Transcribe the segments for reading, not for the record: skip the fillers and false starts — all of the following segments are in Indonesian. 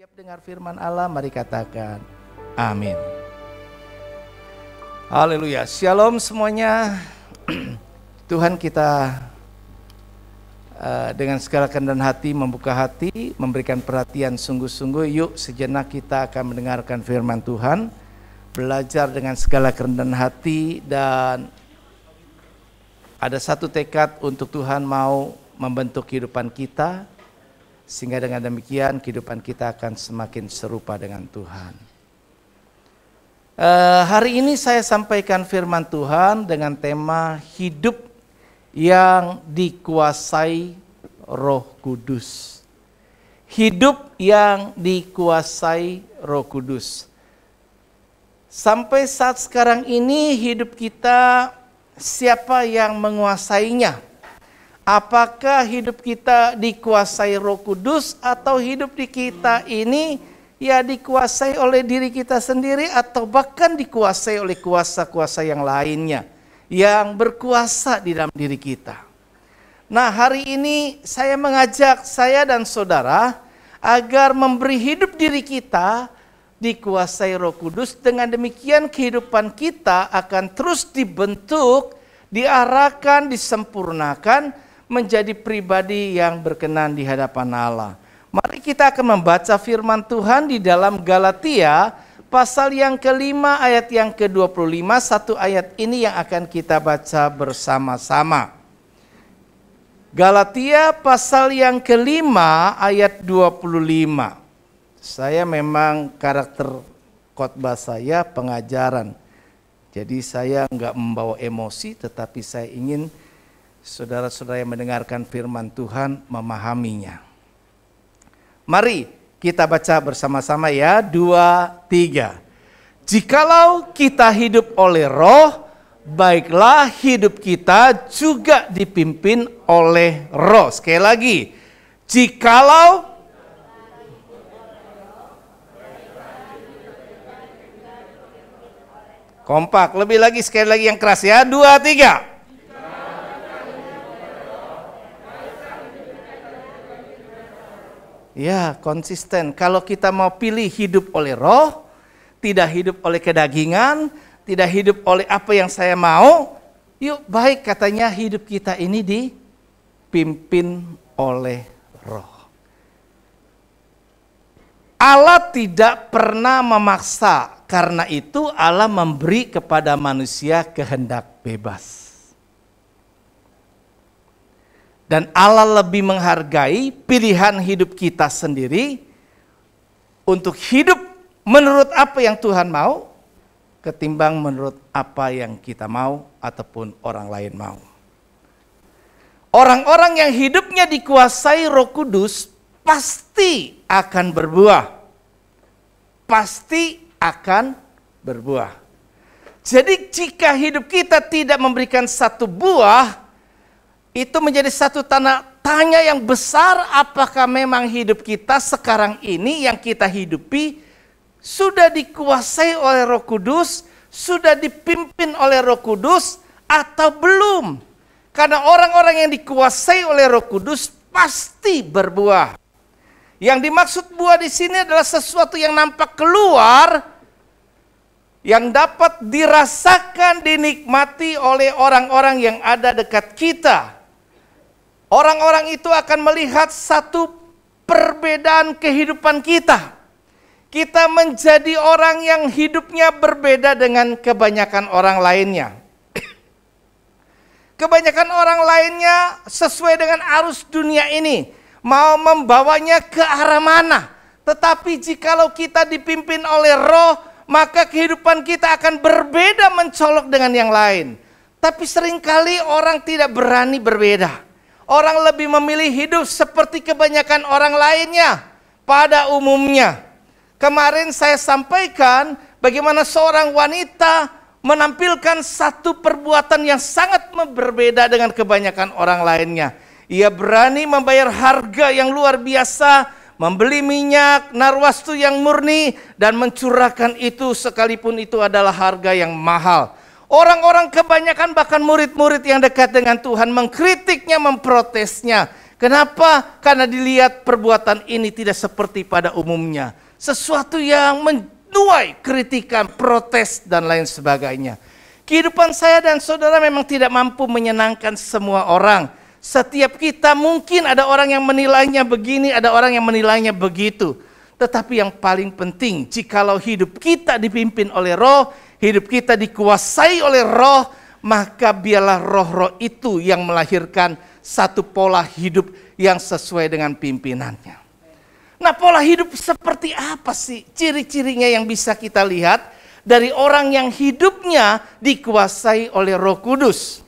Siap dengar firman Allah, mari katakan amin. Haleluya, shalom semuanya. Tuhan kita dengan segala kerendahan hati, membuka hati, memberikan perhatian sungguh-sungguh. Yuk sejenak kita akan mendengarkan firman Tuhan, belajar dengan segala kerendahan hati, dan ada satu tekad untuk Tuhan mau membentuk kehidupan kita, sehingga dengan demikian kehidupan kita akan semakin serupa dengan Tuhan. Hari ini saya sampaikan firman Tuhan dengan tema hidup yang dikuasai Roh Kudus. Hidup yang dikuasai Roh Kudus. Sampai saat sekarang ini hidup kita, siapa yang menguasainya? Apakah hidup kita dikuasai Roh Kudus atau hidup di kita ini ya dikuasai oleh diri kita sendiri atau bahkan dikuasai oleh kuasa-kuasa yang lainnya yang berkuasa di dalam diri kita. Nah, hari ini saya mengajak saya dan saudara agar memberi hidup diri kita dikuasai Roh Kudus. Dengan demikian kehidupan kita akan terus dibentuk, diarahkan, disempurnakan menjadi pribadi yang berkenan di hadapan Allah. Mari kita akan membaca firman Tuhan di dalam Galatia pasal yang kelima ayat yang ke-25. Satu ayat ini yang akan kita baca bersama-sama. Galatia pasal yang kelima ayat 25. Saya memang karakter khotbah saya pengajaran. Jadi saya enggak membawa emosi, tetapi saya ingin saudara-saudara yang mendengarkan firman Tuhan memahaminya. Mari kita baca bersama-sama ya, 2, 3. Jikalau kita hidup oleh Roh, baiklah hidup kita juga dipimpin oleh Roh. Sekali lagi, jikalau kompak, lebih lagi, sekali lagi yang keras ya, 2, 3. Ya, konsisten. Kalau kita mau pilih hidup oleh Roh, tidak hidup oleh kedagingan, tidak hidup oleh apa yang saya mau, yuk baik katanya hidup kita ini dipimpin oleh Roh. Allah tidak pernah memaksa, karena itu Allah memberi kepada manusia kehendak bebas. Dan Allah lebih menghargai pilihan hidup kita sendiri untuk hidup menurut apa yang Tuhan mau, ketimbang menurut apa yang kita mau ataupun orang lain mau. Orang-orang yang hidupnya dikuasai Roh Kudus pasti akan berbuah. Pasti akan berbuah. Jadi jika hidup kita tidak memberikan satu buah, itu menjadi satu tanda tanya yang besar, apakah memang hidup kita sekarang ini yang kita hidupi sudah dikuasai oleh Roh Kudus, sudah dipimpin oleh Roh Kudus atau belum? Karena orang-orang yang dikuasai oleh Roh Kudus pasti berbuah. Yang dimaksud buah di sini adalah sesuatu yang nampak keluar, yang dapat dirasakan, dinikmati oleh orang-orang yang ada dekat kita. Orang-orang itu akan melihat satu perbedaan kehidupan kita. Kita menjadi orang yang hidupnya berbeda dengan kebanyakan orang lainnya. Kebanyakan orang lainnya sesuai dengan arus dunia ini, mau membawanya ke arah mana. Tetapi jikalau kita dipimpin oleh Roh, maka kehidupan kita akan berbeda, mencolok dengan yang lain. Tapi seringkali orang tidak berani berbeda. Orang lebih memilih hidup seperti kebanyakan orang lainnya pada umumnya. Kemarin saya sampaikan bagaimana seorang wanita menampilkan satu perbuatan yang sangat berbeda dengan kebanyakan orang lainnya. Ia berani membayar harga yang luar biasa, membeli minyak narwastu yang murni dan mencurahkan itu sekalipun itu adalah harga yang mahal. Orang-orang kebanyakan bahkan murid-murid yang dekat dengan Tuhan mengkritiknya, memprotesnya. Kenapa? Karena dilihat perbuatan ini tidak seperti pada umumnya. Sesuatu yang menuai kritikan, protes, dan lain sebagainya. Kehidupan saya dan saudara memang tidak mampu menyenangkan semua orang. Setiap kita mungkin ada orang yang menilainya begini, ada orang yang menilainya begitu. Tetapi yang paling penting, jikalau hidup kita dipimpin oleh Roh, hidup kita dikuasai oleh Roh, maka biarlah roh-roh itu yang melahirkan satu pola hidup yang sesuai dengan pimpinannya. Nah, pola hidup seperti apa sih ciri-cirinya yang bisa kita lihat dari orang yang hidupnya dikuasai oleh Roh Kudus?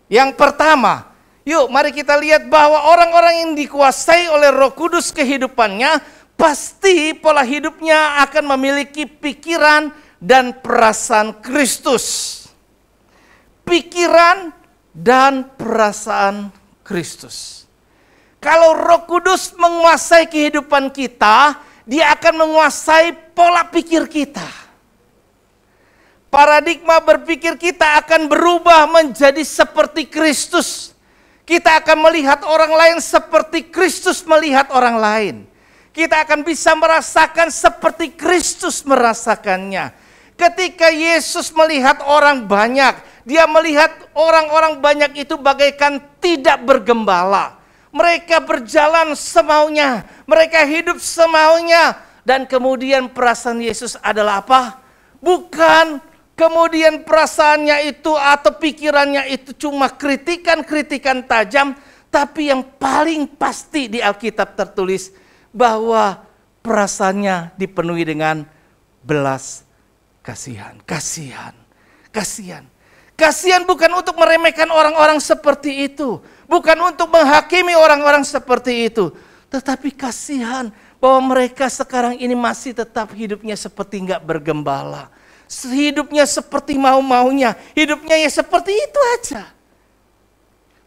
Yang pertama, yuk mari kita lihat bahwa orang-orang yang dikuasai oleh Roh Kudus kehidupannya, pasti pola hidupnya akan memiliki pikiran dan perasaan Kristus. Pikiran dan perasaan Kristus. Kalau Roh Kudus menguasai kehidupan kita, Dia akan menguasai pola pikir kita. Paradigma berpikir kita akan berubah menjadi seperti Kristus. Kita akan melihat orang lain seperti Kristus melihat orang lain. Kita akan bisa merasakan seperti Kristus merasakannya. Ketika Yesus melihat orang banyak, Dia melihat orang-orang banyak itu bagaikan tidak bergembala. Mereka berjalan semaunya, mereka hidup semaunya. Dan kemudian perasaan Yesus adalah apa? Bukan kemudian perasaannya itu atau pikirannya itu cuma kritikan-kritikan tajam. Tapi yang paling pasti di Alkitab tertulis bahwa perasaannya dipenuhi dengan belas kasihan. Kasihan bukan untuk meremehkan orang-orang seperti itu. Bukan untuk menghakimi orang-orang seperti itu. Tetapi kasihan bahwa mereka sekarang ini masih tetap hidupnya seperti nggak bergembala. Hidupnya seperti mau-maunya. Hidupnya ya seperti itu aja.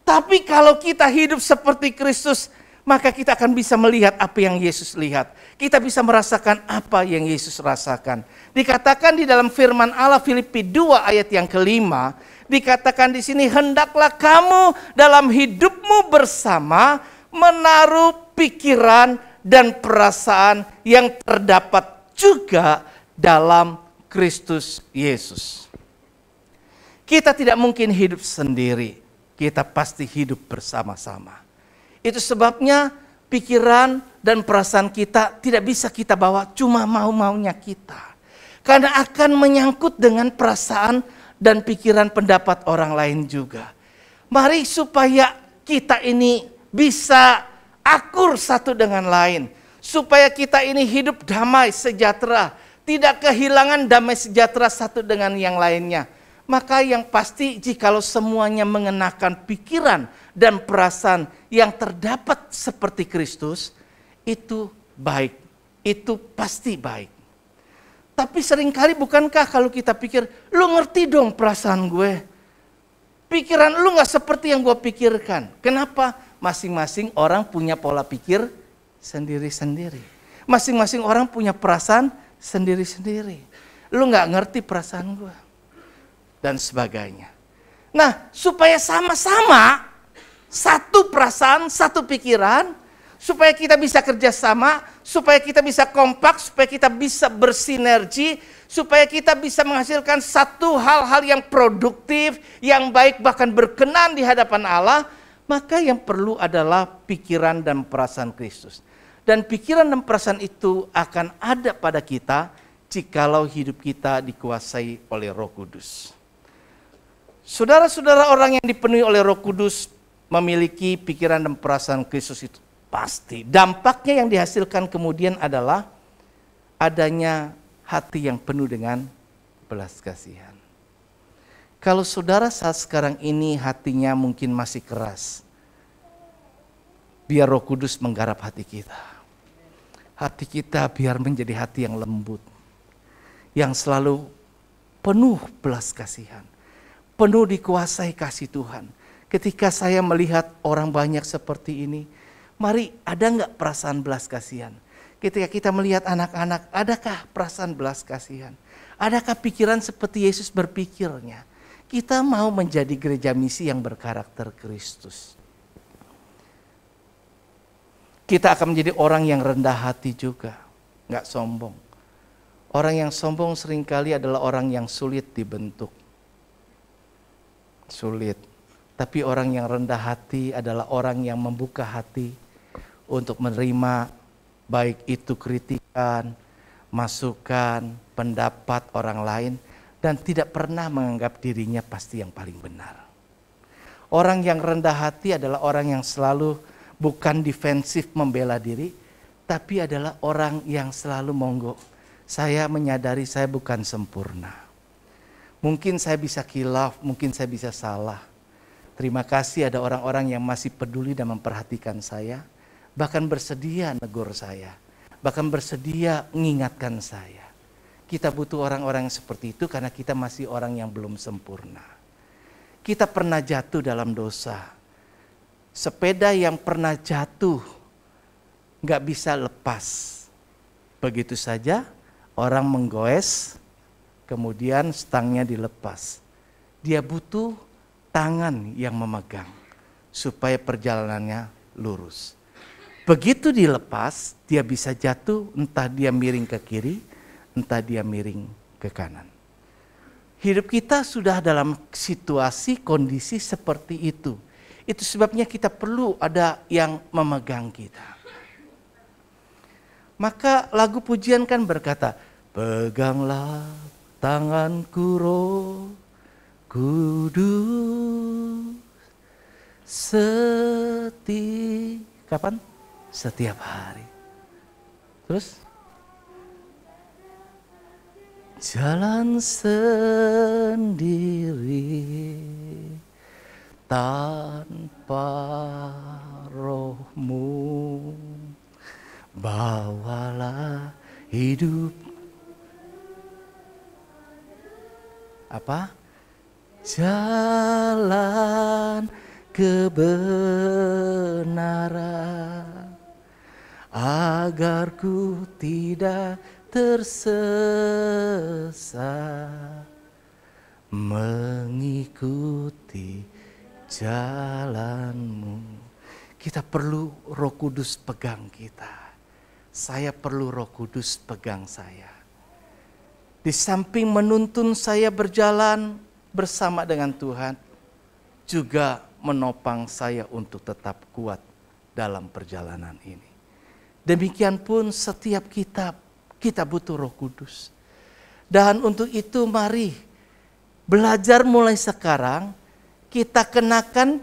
Tapi kalau kita hidup seperti Kristus, maka kita akan bisa melihat apa yang Yesus lihat. Kita bisa merasakan apa yang Yesus rasakan. Dikatakan di dalam firman Allah Filipi 2 ayat yang kelima, dikatakan di sini, hendaklah kamu dalam hidupmu bersama menaruh pikiran dan perasaan yang terdapat juga dalam Kristus Yesus. Kita tidak mungkin hidup sendiri, kita pasti hidup bersama-sama. Itu sebabnya pikiran dan perasaan kita tidak bisa kita bawa cuma mau-maunya kita. Karena akan menyangkut dengan perasaan dan pikiran pendapat orang lain juga. Mari supaya kita ini bisa akur satu dengan lain. Supaya kita ini hidup damai sejahtera. Tidak kehilangan damai sejahtera satu dengan yang lainnya. Maka yang pasti jikalau semuanya mengenakan pikiran dan perasaan yang terdapat seperti Kristus, itu baik. Itu pasti baik. Tapi seringkali bukankah kalau kita pikir, lu ngerti dong perasaan gue. Pikiran lu gak seperti yang gue pikirkan. Kenapa? Masing-masing orang punya pola pikir sendiri-sendiri. Masing-masing orang punya perasaan sendiri-sendiri. Lu gak ngerti perasaan gue. Dan sebagainya. Nah, supaya sama-sama satu perasaan, satu pikiran, supaya kita bisa kerjasama, supaya kita bisa kompak, supaya kita bisa bersinergi, supaya kita bisa menghasilkan satu hal-hal yang produktif, yang baik bahkan berkenan di hadapan Allah, maka yang perlu adalah pikiran dan perasaan Kristus. Dan pikiran dan perasaan itu akan ada pada kita jikalau hidup kita dikuasai oleh Roh Kudus. Saudara-saudara, orang yang dipenuhi oleh Roh Kudus memiliki pikiran dan perasaan Kristus itu pasti. Dampaknya yang dihasilkan kemudian adalah adanya hati yang penuh dengan belas kasihan. Kalau saudara saat sekarang ini hatinya mungkin masih keras, biar Roh Kudus menggarap hati kita. Hati kita biar menjadi hati yang lembut, yang selalu penuh belas kasihan, penuh dikuasai kasih Tuhan. Ketika saya melihat orang banyak seperti ini, mari ada nggak perasaan belas kasihan? Ketika kita melihat anak-anak, adakah perasaan belas kasihan? Adakah pikiran seperti Yesus berpikirnya? Kita mau menjadi gereja misi yang berkarakter Kristus. Kita akan menjadi orang yang rendah hati juga, nggak sombong. Orang yang sombong seringkali adalah orang yang sulit dibentuk. Sulit. Tapi orang yang rendah hati adalah orang yang membuka hati untuk menerima baik itu kritikan, masukan, pendapat orang lain, dan tidak pernah menganggap dirinya pasti yang paling benar. Orang yang rendah hati adalah orang yang selalu bukan defensif membela diri, tapi adalah orang yang selalu monggo. Saya menyadari saya bukan sempurna. Mungkin saya bisa khilaf, mungkin saya bisa salah. Terima kasih ada orang-orang yang masih peduli dan memperhatikan saya, bahkan bersedia negur saya, bahkan bersedia mengingatkan saya. Kita butuh orang-orang yang seperti itu karena kita masih orang yang belum sempurna. Kita pernah jatuh dalam dosa. Sepeda yang pernah jatuh nggak bisa lepas. Begitu saja orang menggoes, kemudian stangnya dilepas. Dia butuh tangan yang memegang supaya perjalanannya lurus. Begitu dilepas, dia bisa jatuh, entah dia miring ke kiri, entah dia miring ke kanan. Hidup kita sudah dalam situasi, kondisi seperti itu. Itu sebabnya kita perlu ada yang memegang kita. Maka lagu pujian kan berkata, peganglah tanganku Roh Kudus kapan? Setiap hari. Terus? Jalan sendiri tanpa Roh-Mu, bawalah hidup jalan kebenaran, agar ku tidak tersesat, mengikuti jalan-Mu. Kita perlu Roh Kudus pegang kita. Saya perlu Roh Kudus pegang saya. Di samping menuntun saya berjalan bersama dengan Tuhan, juga menopang saya untuk tetap kuat dalam perjalanan ini. Demikian pun setiap kita butuh Roh Kudus. Dan untuk itu mari belajar mulai sekarang. Kita kenakan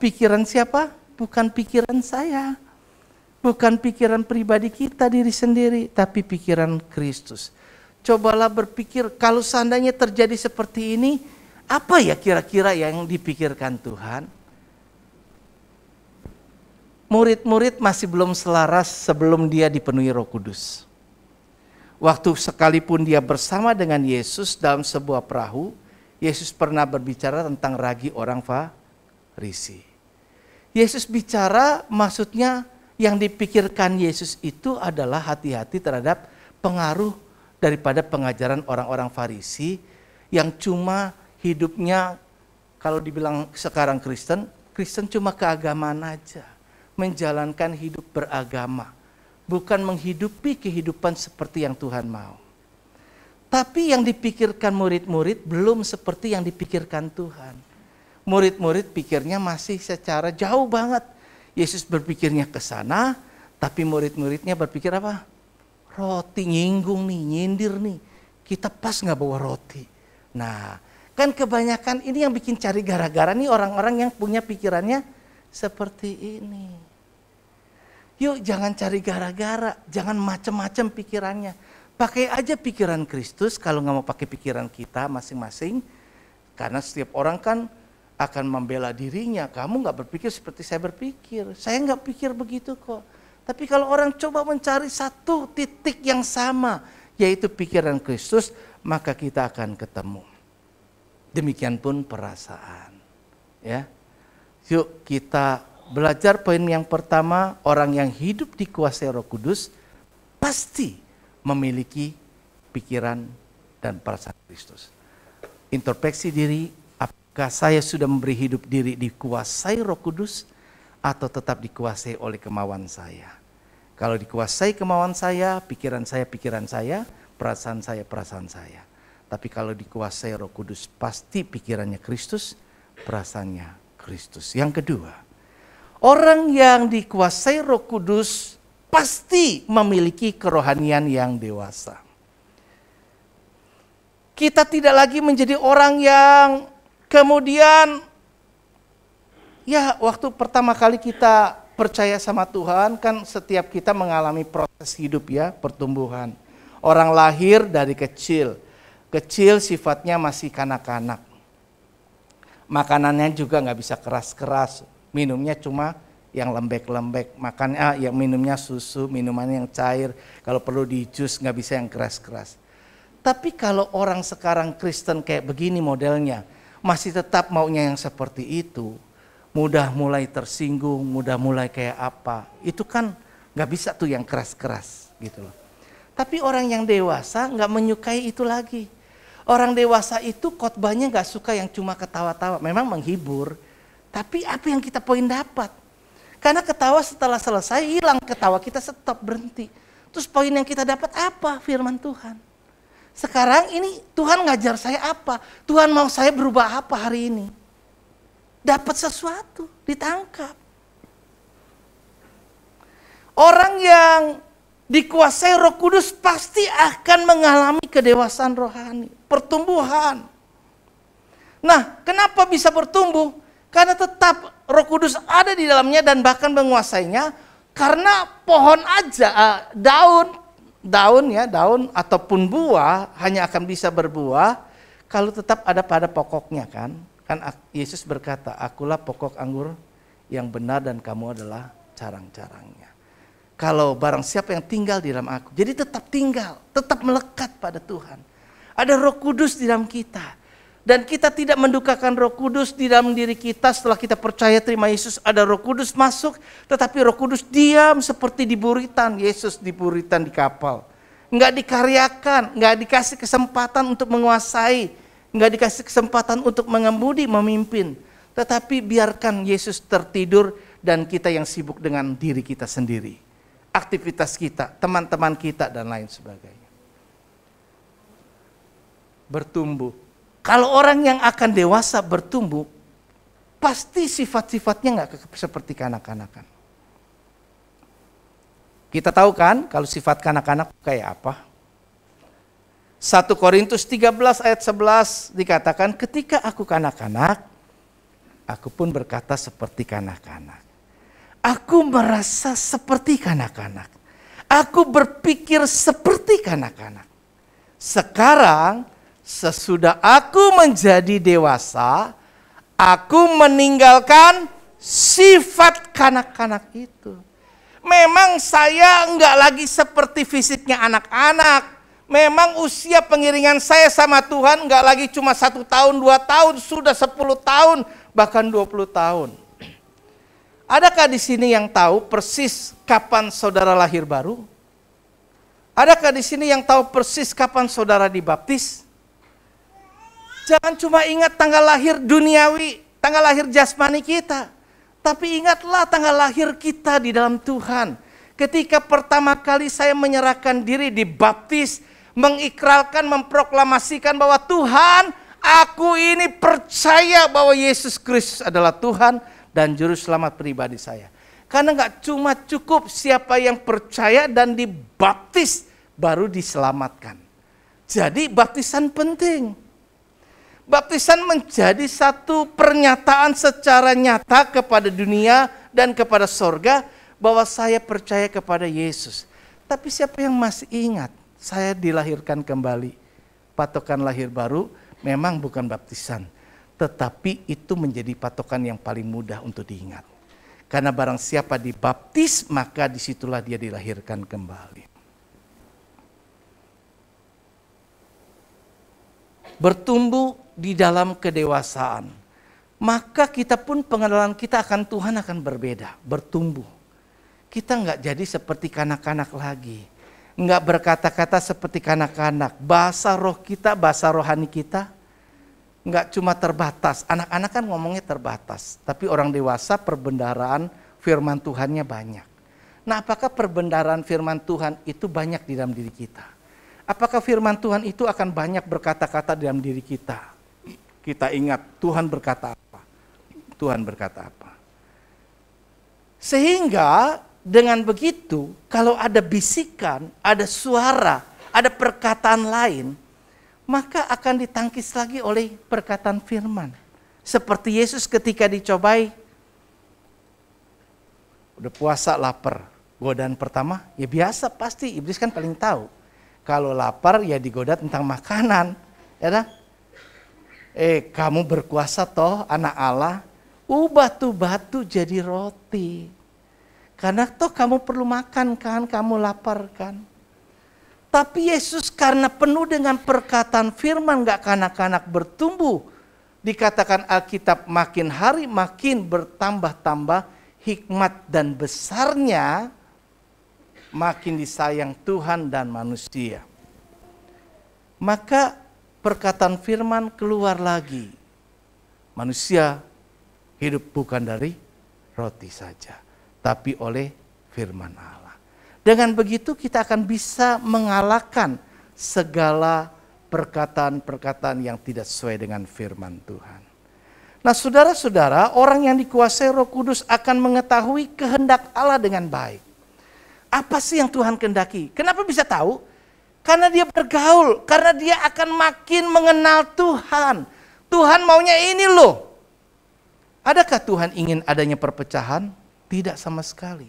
pikiran siapa? Bukan pikiran saya. Bukan pikiran pribadi kita diri sendiri, tapi pikiran Kristus. Cobalah berpikir, kalau seandainya terjadi seperti ini, apa ya kira-kira yang dipikirkan Tuhan? Murid-murid masih belum selaras sebelum dia dipenuhi Roh Kudus. Waktu sekalipun dia bersama dengan Yesus dalam sebuah perahu, Yesus pernah berbicara tentang ragi orang Farisi. Yesus bicara, maksudnya yang dipikirkan Yesus itu adalah hati-hati terhadap pengaruh daripada pengajaran orang-orang Farisi yang cuma hidupnya, kalau dibilang sekarang Kristen cuma keagamaan aja, menjalankan hidup beragama, bukan menghidupi kehidupan seperti yang Tuhan mau. Tapi yang dipikirkan murid-murid belum seperti yang dipikirkan Tuhan. Murid-murid pikirnya masih secara jauh banget. Yesus berpikirnya ke sana, tapi murid-muridnya berpikir apa? Roti, nyinggung nih, nyindir nih. Kita pas gak bawa roti? Nah, kan kebanyakan ini yang bikin cari gara-gara nih orang-orang yang punya pikirannya seperti ini. Yuk jangan cari gara-gara, jangan macam-macam pikirannya. Pakai aja pikiran Kristus, kalau nggak mau pakai pikiran kita masing-masing. Karena setiap orang kan akan membela dirinya. Kamu nggak berpikir seperti saya berpikir. Saya nggak pikir begitu kok. Tapi kalau orang coba mencari satu titik yang sama, yaitu pikiran Kristus, maka kita akan ketemu. Demikian pun perasaan. Ya, yuk kita belajar poin yang pertama, orang yang hidup dikuasai Roh Kudus pasti memiliki pikiran dan perasaan Kristus. Introspeksi diri, apakah saya sudah memberi hidup diri dikuasai Roh Kudus, atau tetap dikuasai oleh kemauan saya? Kalau dikuasai kemauan saya, pikiran saya, perasaan saya. Tapi kalau dikuasai Roh Kudus, pasti pikirannya Kristus, perasaannya Kristus. Yang kedua, orang yang dikuasai Roh Kudus pasti memiliki kerohanian yang dewasa. Kita tidak lagi menjadi orang yang kemudian, ya waktu pertama kali kita percaya sama Tuhan, kan setiap kita mengalami proses hidup ya, pertumbuhan. Orang lahir dari kecil sifatnya masih kanak-kanak. Makanannya juga nggak bisa keras-keras, minumnya cuma yang lembek-lembek, makannya yang minumnya susu, minuman yang cair, kalau perlu di jus nggak bisa yang keras-keras. Tapi kalau orang sekarang Kristen kayak begini modelnya, masih tetap maunya yang seperti itu, mudah mulai tersinggung, mudah mulai kayak apa, itu kan nggak bisa tuh yang keras-keras gitu loh. Tapi orang yang dewasa nggak menyukai itu lagi. Orang dewasa itu khotbahnya nggak suka yang cuma ketawa-tawa, memang menghibur, tapi apa yang kita poin dapat? Karena ketawa setelah selesai hilang, ketawa kita stop, berhenti. Terus poin yang kita dapat apa? Firman Tuhan. Sekarang ini Tuhan ngajar saya apa? Tuhan mau saya berubah apa hari ini? Dapat sesuatu, ditangkap. Orang yang dikuasai Roh Kudus pasti akan mengalami kedewasaan rohani, pertumbuhan. Nah, kenapa bisa bertumbuh? Karena tetap Roh Kudus ada di dalamnya dan bahkan menguasainya. Karena pohon aja, daun ataupun buah hanya akan bisa berbuah kalau tetap ada pada pokoknya kan. Kan Yesus berkata, akulah pokok anggur yang benar dan kamu adalah carang-carangnya. Kalau barang siapa yang tinggal di dalam aku, jadi tetap tinggal, tetap melekat pada Tuhan. Ada Roh Kudus di dalam kita. Dan kita tidak mendukakan Roh Kudus di dalam diri kita setelah kita percaya terima Yesus, ada Roh Kudus masuk, tetapi Roh Kudus diam seperti di buritan. Yesus di buritan di kapal. Enggak dikaryakan, enggak dikasih kesempatan untuk menguasai, enggak dikasih kesempatan untuk mengemudi, memimpin. Tetapi biarkan Yesus tertidur dan kita yang sibuk dengan diri kita sendiri. Aktivitas kita, teman-teman kita dan lain sebagainya. Bertumbuh. Kalau orang yang akan dewasa bertumbuh, pasti sifat-sifatnya nggak seperti kanak-kanakan. Kita tahu kan kalau sifat kanak-kanak kayak apa? 1 Korintus 13 ayat 11 dikatakan, ketika aku kanak-kanak, aku pun berkata seperti kanak-kanak. Aku merasa seperti kanak-kanak. Aku berpikir seperti kanak-kanak. Sekarang, sesudah aku menjadi dewasa, aku meninggalkan sifat kanak-kanak itu. Memang saya enggak lagi seperti fisiknya anak-anak. Memang usia pengiringan saya sama Tuhan enggak lagi cuma 1 tahun, 2 tahun, sudah 10 tahun, bahkan 20 tahun. Adakah di sini yang tahu persis kapan saudara lahir baru? Adakah di sini yang tahu persis kapan saudara dibaptis? Jangan cuma ingat tanggal lahir duniawi, tanggal lahir jasmani kita. Tapi ingatlah tanggal lahir kita di dalam Tuhan. Ketika pertama kali saya menyerahkan diri dibaptis, mengikrarkan, memproklamasikan bahwa Tuhan, aku ini percaya bahwa Yesus Kristus adalah Tuhan dan Juru Selamat pribadi saya. Karena gak cuma cukup siapa yang percaya dan dibaptis baru diselamatkan. Jadi baptisan penting. Baptisan menjadi satu pernyataan secara nyata kepada dunia dan kepada sorga bahwa saya percaya kepada Yesus. Tapi siapa yang masih ingat saya dilahirkan kembali? Patokan lahir baru memang bukan baptisan, tetapi itu menjadi patokan yang paling mudah untuk diingat. Karena barang siapa dibaptis, maka disitulah dia dilahirkan kembali. Bertumbuh di dalam kedewasaan, maka kita pun pengenalan kita akan Tuhan akan berbeda, bertumbuh. Kita nggak jadi seperti kanak-kanak lagi, nggak berkata-kata seperti kanak-kanak. Bahasa roh kita, bahasa rohani kita nggak cuma terbatas. Anak-anak kan ngomongnya terbatas, tapi orang dewasa perbendaharaan firman Tuhannya banyak. Nah, apakah perbendaharaan firman Tuhan itu banyak di dalam diri kita? Apakah firman Tuhan itu akan banyak berkata-kata di dalam diri kita? Kita ingat Tuhan berkata apa? Tuhan berkata apa? Sehingga dengan begitu, kalau ada bisikan, ada suara, ada perkataan lain, maka akan ditangkis lagi oleh perkataan firman. Seperti Yesus ketika dicobai, udah puasa lapar. Godaan pertama, ya biasa pasti iblis kan paling tahu. Kalau lapar ya digoda tentang makanan. Ya dah? Kamu berkuasa toh anak Allah, ubah tuh batu jadi roti. Karena toh kamu perlu makan kan, kamu lapar kan. Tapi Yesus karena penuh dengan perkataan firman, gak kanak-kanak bertumbuh. Dikatakan Alkitab makin hari makin bertambah-tambah hikmat dan besarnya, makin disayang Tuhan dan manusia. Maka perkataan firman keluar lagi. Manusia hidup bukan dari roti saja, tapi oleh firman Allah. Dengan begitu kita akan bisa mengalahkan segala perkataan-perkataan yang tidak sesuai dengan firman Tuhan. Nah, saudara-saudara, orang yang dikuasai Roh Kudus akan mengetahui kehendak Allah dengan baik. Apa sih yang Tuhan kehendaki? Kenapa bisa tahu? Karena dia bergaul, karena dia akan makin mengenal Tuhan. Tuhan maunya ini loh. Adakah Tuhan ingin adanya perpecahan? Tidak sama sekali.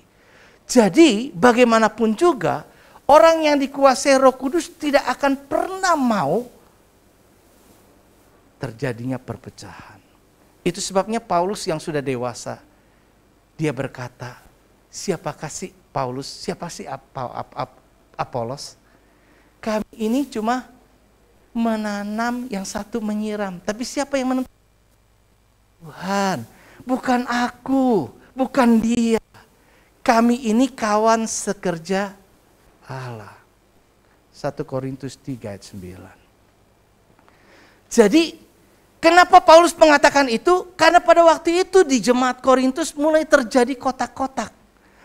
Jadi bagaimanapun juga, orang yang dikuasai Roh Kudus tidak akan pernah mau terjadinya perpecahan. Itu sebabnya Paulus yang sudah dewasa, dia berkata, siapakah sih Paulus, siapa sih Apolos? Kami ini cuma menanam, yang satu menyiram. Tapi siapa yang menentukan? Tuhan, bukan aku, bukan dia. Kami ini kawan sekerja Allah. 1 Korintus 3 ayat 9. Jadi, kenapa Paulus mengatakan itu? Karena pada waktu itu di jemaat Korintus mulai terjadi kotak-kotak.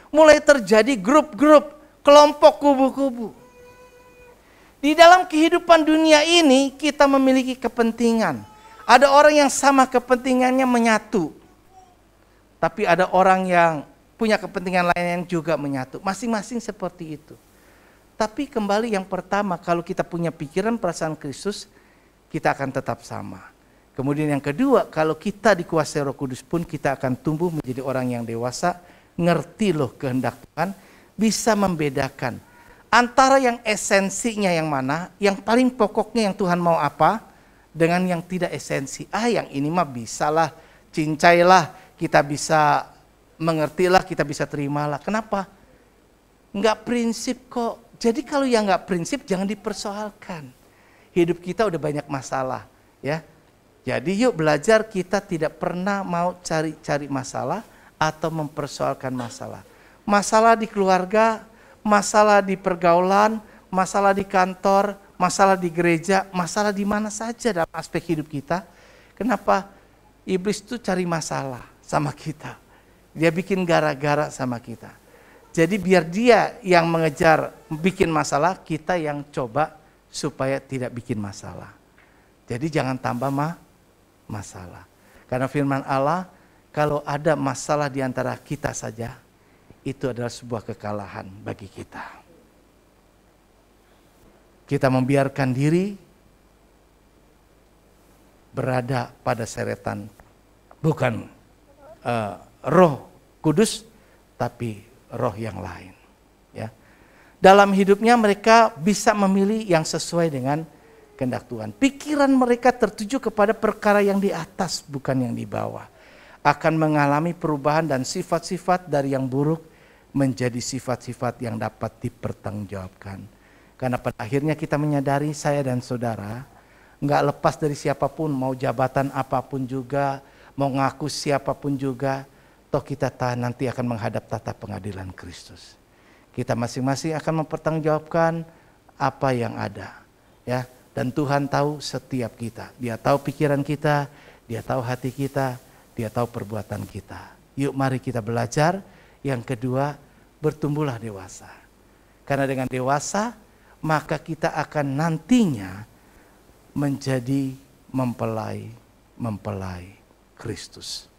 Mulai terjadi grup-grup, kelompok kubu-kubu. Di dalam kehidupan dunia ini kita memiliki kepentingan. Ada orang yang sama kepentingannya menyatu. Tapi ada orang yang punya kepentingan lain yang juga menyatu. Masing-masing seperti itu. Tapi kembali yang pertama, kalau kita punya pikiran perasaan Kristus, kita akan tetap sama. Kemudian yang kedua, kalau kita dikuasai Roh Kudus pun kita akan tumbuh menjadi orang yang dewasa, ngerti loh kehendak Tuhan, bisa membedakan antara yang esensinya yang mana, yang paling pokoknya yang Tuhan mau apa, dengan yang tidak esensi. Yang ini mah bisalah, cincailah, kita bisa mengertilah, kita bisa terimalah. Kenapa? Enggak prinsip kok. Jadi kalau yang enggak prinsip jangan dipersoalkan. Hidup kita udah banyak masalah, ya. Jadi yuk belajar kita tidak pernah mau cari-cari masalah atau mempersoalkan masalah. Masalah di keluarga, masalah di pergaulan, masalah di kantor, masalah di gereja, masalah di mana saja dalam aspek hidup kita. Kenapa? Iblis itu cari masalah sama kita. Dia bikin gara-gara sama kita. Jadi biar dia yang mengejar bikin masalah, kita yang coba supaya tidak bikin masalah. Jadi jangan tambah masalah. Karena firman Allah, kalau ada masalah di antara kita saja, itu adalah sebuah kekalahan bagi kita. Kita membiarkan diri berada pada seretan, bukan Roh Kudus, tapi roh yang lain. Ya. Dalam hidupnya mereka bisa memilih yang sesuai dengan kehendak Tuhan. Pikiran mereka tertuju kepada perkara yang di atas, bukan yang di bawah. Akan mengalami perubahan dan sifat-sifat dari yang buruk menjadi sifat-sifat yang dapat dipertanggungjawabkan. Karena pada akhirnya kita menyadari, saya dan saudara, nggak lepas dari siapapun, mau jabatan apapun juga, mau ngaku siapapun juga, toh kita nanti akan menghadap tata pengadilan Kristus. Kita masing-masing akan mempertanggungjawabkan apa yang ada, ya. Dan Tuhan tahu setiap kita. Dia tahu pikiran kita, Dia tahu hati kita, Dia tahu perbuatan kita. Yuk mari kita belajar Yang kedua, bertumbuhlah dewasa. Karena dengan dewasa, maka kita akan nantinya menjadi mempelai Kristus.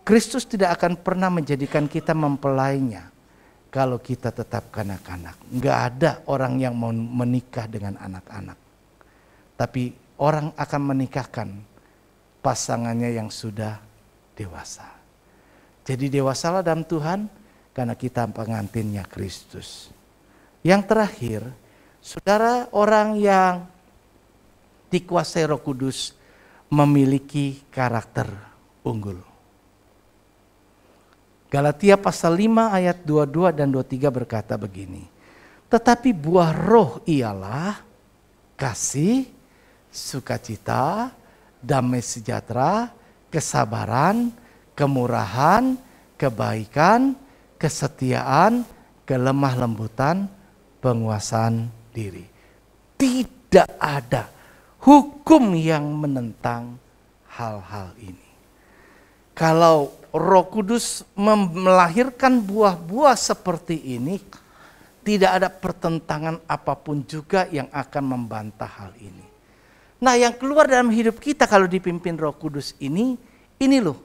Kristus tidak akan pernah menjadikan kita mempelainya kalau kita tetap kanak-kanak. Nggak ada orang yang mau menikah dengan anak-anak. Tapi orang akan menikahkan pasangannya yang sudah dewasa. Jadi dewasalah dalam Tuhan karena kita pengantinnya Kristus. Yang terakhir, saudara, orang yang dikuasai Roh Kudus memiliki karakter unggul. Galatia pasal 5 ayat 22 dan 23 berkata begini. Tetapi buah roh ialah kasih, sukacita, damai sejahtera, kesabaran, kemurahan, kebaikan, kesetiaan, kelemah lembutan, penguasaan diri. Tidak ada hukum yang menentang hal-hal ini. Kalau Roh Kudus melahirkan buah-buah seperti ini, tidak ada pertentangan apapun juga yang akan membantah hal ini. Nah, yang keluar dalam hidup kita kalau dipimpin Roh Kudus ini loh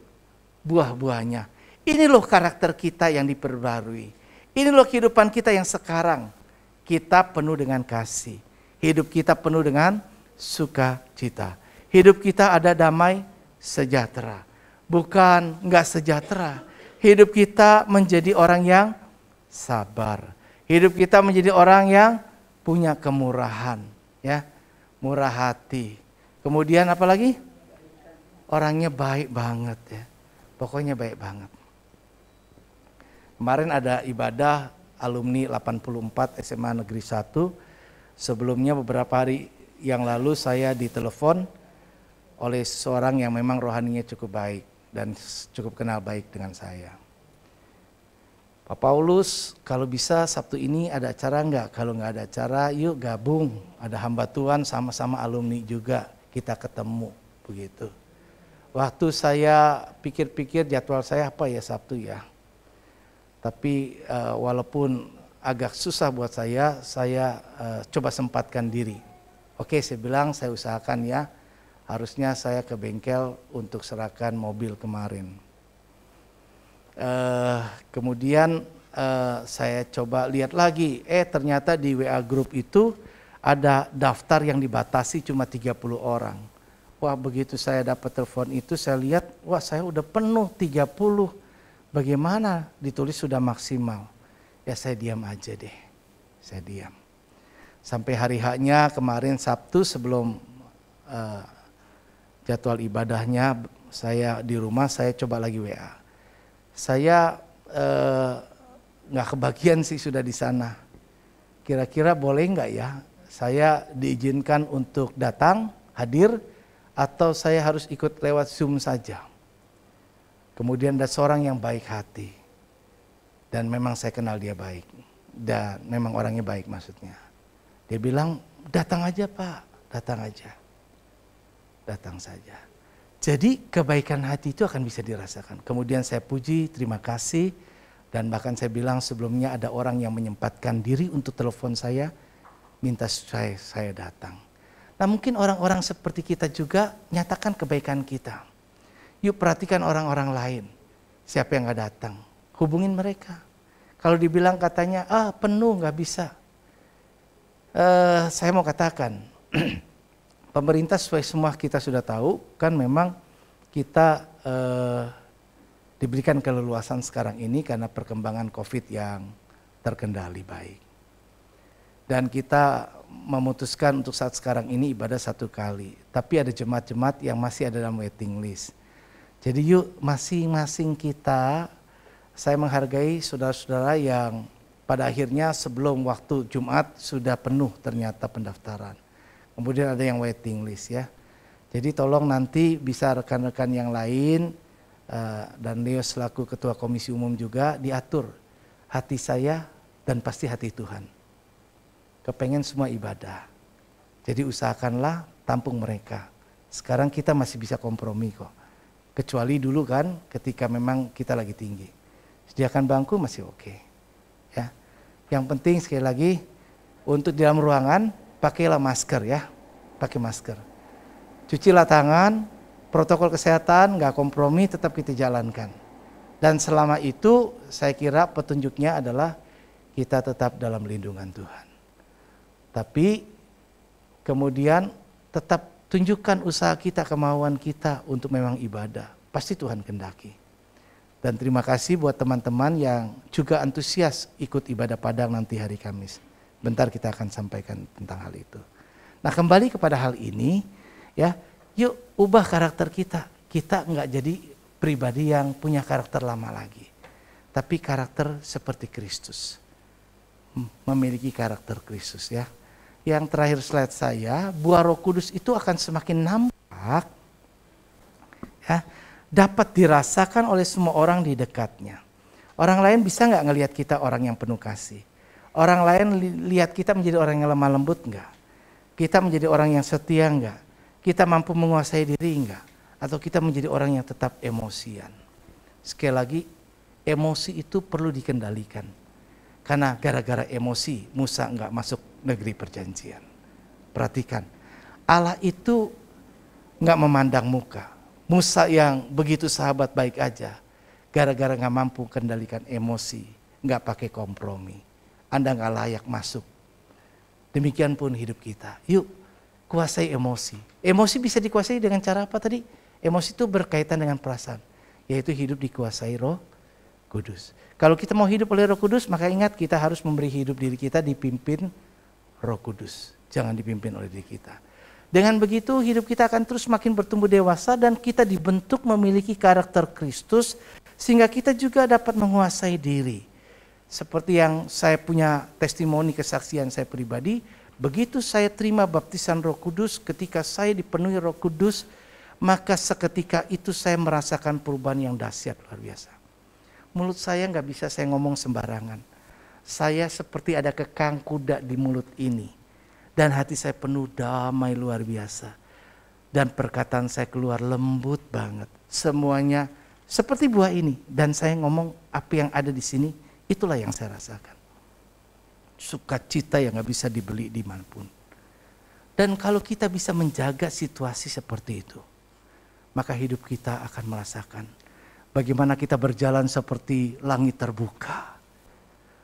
buah-buahnya. Ini loh karakter kita yang diperbarui. Ini loh kehidupan kita yang sekarang. Kita penuh dengan kasih. Hidup kita penuh dengan sukacita. Hidup kita ada damai sejahtera. Bukan enggak sejahtera. Hidup kita menjadi orang yang sabar. Hidup kita menjadi orang yang punya kemurahan, ya. Murah hati. Kemudian apa lagi? Orangnya baik banget, ya. Pokoknya baik banget. Kemarin ada ibadah alumni 84 SMA Negeri 1. Sebelumnya beberapa hari yang lalu saya ditelepon oleh seseorang yang memang rohaninya cukup baik dan cukup kenal baik dengan saya. Pak Paulus, kalau bisa Sabtu ini ada acara enggak? Kalau enggak ada acara, yuk gabung. Ada hamba Tuhan sama-sama alumni juga, kita ketemu, begitu. Waktu saya pikir-pikir jadwal saya apa ya Sabtu ya. Tapi walaupun agak susah buat saya coba sempatkan diri. Oke, saya bilang saya usahakan ya. Harusnya saya ke bengkel untuk serahkan mobil kemarin. Kemudian saya coba lihat lagi, ternyata di WA Group itu ada daftar yang dibatasi cuma 30 orang. Wah, begitu saya dapat telepon itu saya lihat, wah saya udah penuh 30. Bagaimana? Ditulis sudah maksimal. Ya saya diam aja deh, saya diam. Sampai hari haknya kemarin Sabtu sebelum jadwal ibadahnya saya di rumah, saya coba lagi WA. Saya nggak kebagian sih sudah di sana. Kira-kira boleh nggak ya? Saya diizinkan untuk datang, hadir, atau saya harus ikut lewat Zoom saja. Kemudian ada seorang yang baik hati. Dan memang saya kenal dia baik. Dan memang orangnya baik maksudnya. Dia bilang, datang aja Pak, datang aja. Datang saja. Jadi kebaikan hati itu akan bisa dirasakan. Kemudian saya puji, terima kasih. Dan bahkan saya bilang sebelumnya ada orang yang menyempatkan diri untuk telepon saya. Minta saya datang. Nah mungkin orang-orang seperti kita juga nyatakan kebaikan kita. Yuk perhatikan orang-orang lain. Siapa yang gak datang? Hubungin mereka. Kalau dibilang katanya, penuh gak bisa. Saya mau katakan, pemerintah sesuai semua kita sudah tahu, kan memang kita diberikan keleluasan sekarang ini karena perkembangan COVID yang terkendali baik. Dan kita memutuskan untuk saat sekarang ini ibadah 1 kali. Tapi ada jemaat-jemaat yang masih ada dalam waiting list. Jadi yuk masing-masing kita, saya menghargai saudara-saudara yang pada akhirnya sebelum waktu Jumat sudah penuh ternyata pendaftaran. Kemudian ada yang waiting list ya. Jadi tolong nanti bisa rekan-rekan yang lain dan Leo selaku ketua komisi umum juga diatur hati saya dan pasti hati Tuhan. Kepengen semua ibadah. Jadi usahakanlah tampung mereka. Sekarang kita masih bisa kompromi kok. Kecuali dulu kan ketika memang kita lagi tinggi. Sediakan bangku masih oke. Ya. Yang penting sekali lagi untuk di dalam ruangan pakailah masker ya. Pakai masker. Cucilah tangan, protokol kesehatan nggak kompromi tetap kita jalankan. Dan selama itu saya kira petunjuknya adalah kita tetap dalam lindungan Tuhan. Tapi kemudian tetap tunjukkan usaha kita, kemauan kita untuk memang ibadah. Pasti Tuhan kendaki. Dan terima kasih buat teman-teman yang juga antusias ikut ibadah Padang nanti hari Kamis. Bentar kita akan sampaikan tentang hal itu. Nah kembali kepada hal ini ya, yuk ubah karakter kita. Kita nggak jadi pribadi yang punya karakter lama lagi. Tapi karakter seperti Kristus. Memiliki karakter Kristus ya. Yang terakhir slide saya, buah Roh Kudus itu akan semakin nampak ya, dapat dirasakan oleh semua orang di dekatnya. Orang lain bisa nggak ngelihat kita orang yang penuh kasih? Orang lain lihat kita menjadi orang yang lemah lembut nggak? Kita menjadi orang yang setia nggak? Kita mampu menguasai diri nggak? Atau kita menjadi orang yang tetap emosian? Sekali lagi, emosi itu perlu dikendalikan. Karena gara-gara emosi Musa nggak masuk negeri perjanjian. Perhatikan, Allah itu nggak memandang muka. Musa yang begitu sahabat baik aja, gara-gara nggak mampu kendalikan emosi, nggak pakai kompromi, Anda nggak layak masuk. Demikian pun hidup kita. Yuk, kuasai emosi. Emosi bisa dikuasai dengan cara apa tadi? Emosi itu berkaitan dengan perasaan, yaitu hidup dikuasai Roh Kudus. Kalau kita mau hidup oleh Roh Kudus, maka ingat kita harus memberi hidup diri kita dipimpin Roh Kudus. Jangan dipimpin oleh diri kita. Dengan begitu hidup kita akan terus makin bertumbuh dewasa dan kita dibentuk memiliki karakter Kristus sehingga kita juga dapat menguasai diri. Seperti yang saya punya testimoni kesaksian saya pribadi, begitu saya terima baptisan Roh Kudus, ketika saya dipenuhi Roh Kudus, maka seketika itu saya merasakan perubahan yang dahsyat luar biasa. Mulut saya nggak bisa saya ngomong sembarangan. Saya seperti ada kekang kuda di mulut ini. Dan hati saya penuh damai luar biasa. Dan perkataan saya keluar lembut banget. Semuanya seperti buah ini. Dan saya ngomong apa yang ada di sini, itulah yang saya rasakan. Sukacita yang nggak bisa dibeli dimanapun. Dan kalau kita bisa menjaga situasi seperti itu, maka hidup kita akan merasakan bagaimana kita berjalan seperti langit terbuka.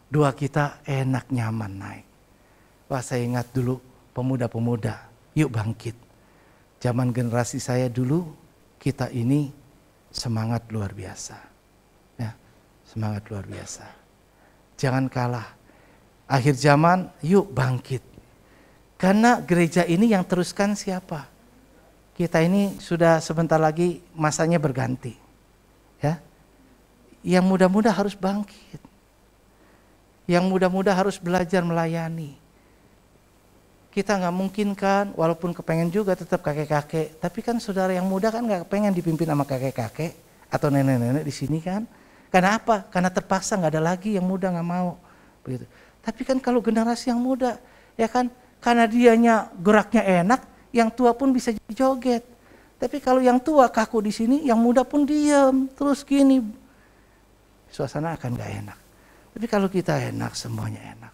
Doa kita enak, nyaman, naik. Wah, saya ingat dulu pemuda-pemuda, yuk bangkit. Zaman generasi saya dulu, kita ini semangat luar biasa. Ya, semangat luar biasa. Jangan kalah. Akhir zaman, yuk bangkit. Karena gereja ini yang teruskan siapa? Kita ini sudah sebentar lagi masanya berganti. Ya, yang muda-muda harus bangkit. Yang muda-muda harus belajar melayani. Kita nggak mungkin kan, walaupun kepengen juga tetap kakek-kakek. Tapi kan saudara yang muda kan nggak pengen dipimpin sama kakek-kakek atau nenek-nenek di sini kan. Karena apa? Karena terpaksa nggak ada lagi yang muda nggak mau. Begitu. Tapi kan kalau generasi yang muda, ya kan, karena dianya geraknya enak, yang tua pun bisa joget. Tapi kalau yang tua kaku di sini, yang muda pun diam, terus gini, suasana akan gak enak. Tapi kalau kita enak, semuanya enak.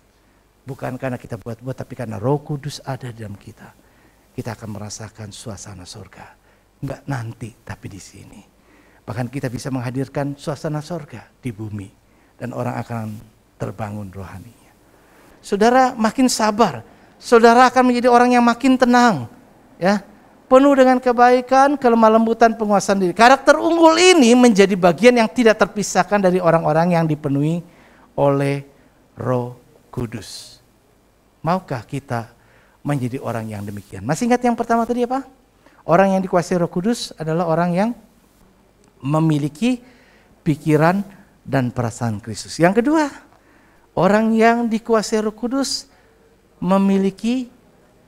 Bukan karena kita buat-buat, tapi karena Roh Kudus ada di dalam kita. Kita akan merasakan suasana surga. Enggak nanti, tapi di sini. Bahkan kita bisa menghadirkan suasana surga di bumi. Dan orang akan terbangun rohaninya. Saudara makin sabar. Saudara akan menjadi orang yang makin tenang. Ya, penuh dengan kebaikan, kelemah lembutan, penguasaan diri. Karakter unggul ini menjadi bagian yang tidak terpisahkan dari orang-orang yang dipenuhi oleh Roh Kudus. Maukah kita menjadi orang yang demikian? Masih ingat yang pertama tadi apa? Orang yang dikuasai Roh Kudus adalah orang yang memiliki pikiran dan perasaan Kristus. Yang kedua, orang yang dikuasai Roh Kudus memiliki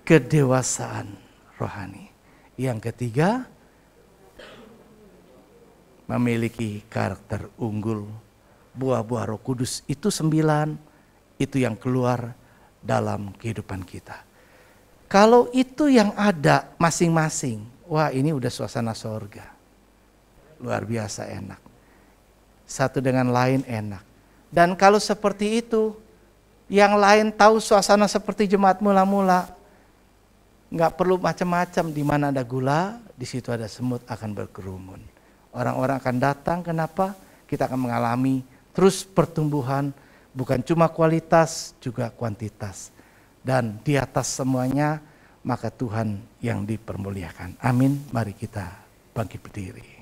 kedewasaan rohani. Yang ketiga, memiliki karakter unggul. Buah-buah Roh Kudus itu 9, itu yang keluar dalam kehidupan kita. Kalau itu yang ada masing-masing, wah ini udah suasana sorga. Luar biasa enak. satu dengan lain enak. Dan kalau seperti itu, yang lain tahu suasana seperti jemaat mula-mula, nggak perlu macam-macam. Di mana ada gula, di situ ada semut akan berkerumun. Orang-orang akan datang, kenapa? Kita akan mengalami terus pertumbuhan, bukan cuma kualitas, juga kuantitas. Dan di atas semuanya, maka Tuhan yang dipermuliakan. Amin. Mari kita bangkit berdiri.